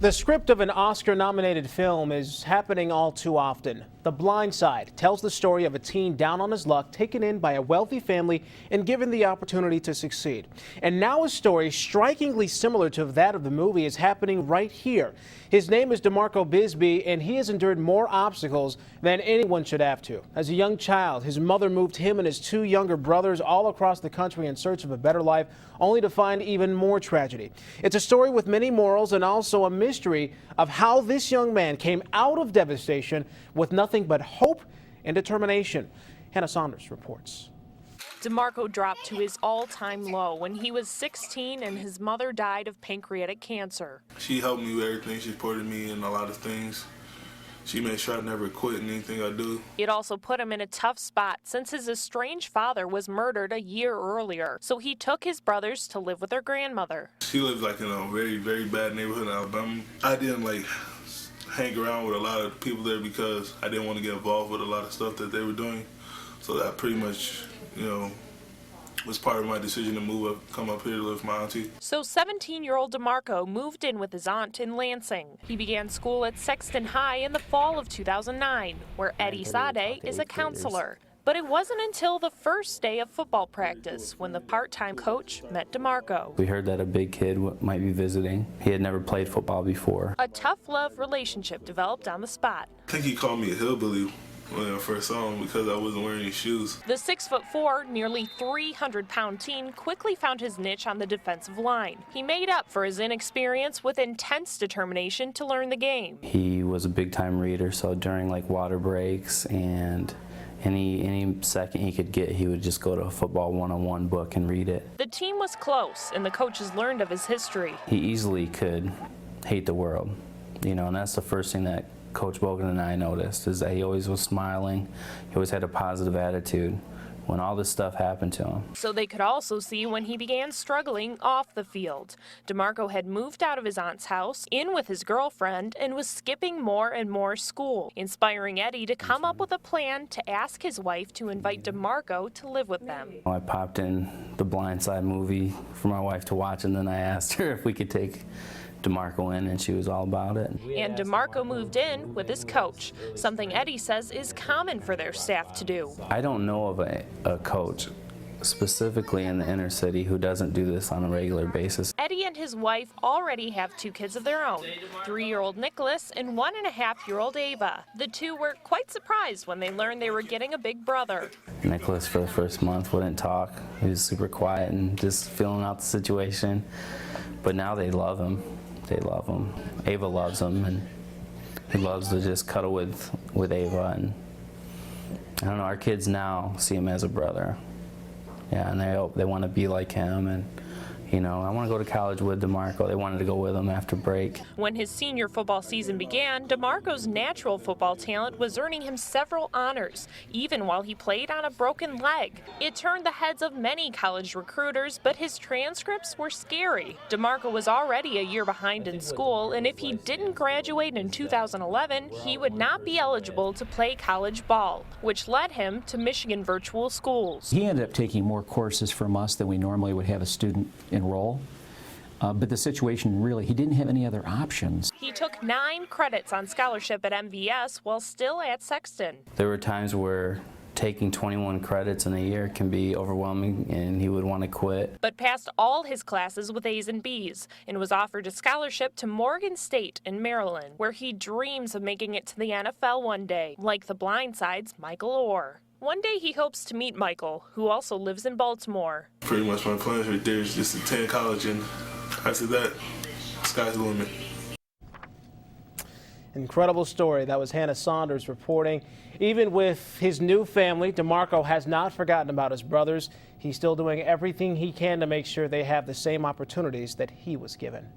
The script of an Oscar-nominated film is happening all too often. The Blind Side tells the story of a teen down on his luck, taken in by a wealthy family and given the opportunity to succeed. And now a story strikingly similar to that of the movie is happening right here. His name is DaMarco Bisbee, and he has endured more obstacles than anyone should have to. As a young child, his mother moved him and his two younger brothers all across the country in search of a better life, only to find even more tragedy. It's a story with many morals and also a mystery of how this young man came out of devastation with nothing but hope and determination. Hannah Saunders reports. DaMarco dropped to his all-time low when he was 16 and his mother died of pancreatic cancer. She helped me with everything. She supported me in a lot of things. She made sure I never quit in anything I do. It also put him in a tough spot since his estranged father was murdered a year earlier. So he took his brothers to live with their grandmother. She lived like in a very, very bad neighborhood in Alabama. I didn't hang around with a lot of people there because I didn't want to get involved with a lot of stuff that they were doing. So that pretty much, was part of my decision to come up here to live with my auntie. So 17-year-old DaMarco moved in with his aunt in Lansing. He began school at Sexton High in the fall of 2009, where Eddie Sade is a counselor. But it wasn't until the first day of football practice when the part-time coach met DaMarco. We heard that a big kid might be visiting. He had never played football before. A tough love relationship developed on the spot. I think he called me a hillbilly when I first saw him because I wasn't wearing any shoes. The 6'4", nearly 300-pound teen quickly found his niche on the defensive line. He made up for his inexperience with intense determination to learn the game. He was a big-time reader, so during water breaks and any second he could get, he would just go to a football one-on-one book and read it. The team was close, and the coaches learned of his history. He easily could hate the world, and that's the first thing that Coach Bogan and I noticed, is that he always was smiling. He always had a positive attitude when all this stuff happened to him. So they could also see when he began struggling off the field. DaMarco had moved out of his aunt's house, in with his girlfriend, and was skipping more and more school, inspiring Eddie to come up with a plan to ask his wife to invite DaMarco to live with them. I popped in the Blind Side movie for my wife to watch, and then I asked her if we could take DaMarco in, and she was all about it. And DaMarco moved in with his coach, something Eddie says is common for their staff to do. I don't know of a coach specifically in the inner city who doesn't do this on a regular basis. Eddie and his wife already have two kids of their own, 3-year-old Nicholas and 1.5-year-old Ava. The two were quite surprised when they learned they were getting a big brother. Nicholas, for the first month, wouldn't talk. He was super quiet and just filling out the situation. But now they love him. They love him. Ava loves him, and he loves to just cuddle with Ava. And I don't know, our kids now see him as a brother. Yeah, and they want to be like him, and I want to go to college with DaMarco. They wanted to go with him after break. When his senior football season began, DaMarco's natural football talent was earning him several honors, even while he played on a broken leg. It turned the heads of many college recruiters, but his transcripts were scary. DaMarco was already a year behind in school, and if he didn't graduate in 2011, he would not be eligible to play college ball, which led him to Michigan virtual schools. He ended up taking more courses from us than we normally would have a student enroll. But the situation really, he didn't have any other options. He took 9 credits on scholarship at MVS while still at Sexton. There were times where taking 21 credits in a year can be overwhelming, and he would want to quit. But passed all his classes with A's and B's and was offered a scholarship to Morgan State in Maryland, where he dreams of making it to the NFL one day, like the Blind Side's Michael Orr. One day he hopes to meet Michael, who also lives in Baltimore. Pretty much my plans right there is just to attend college, and after that, sky's the limit. Incredible story. That was Hannah Saunders reporting. Even with his new family, DaMarco has not forgotten about his brothers. He's still doing everything he can to make sure they have the same opportunities that he was given.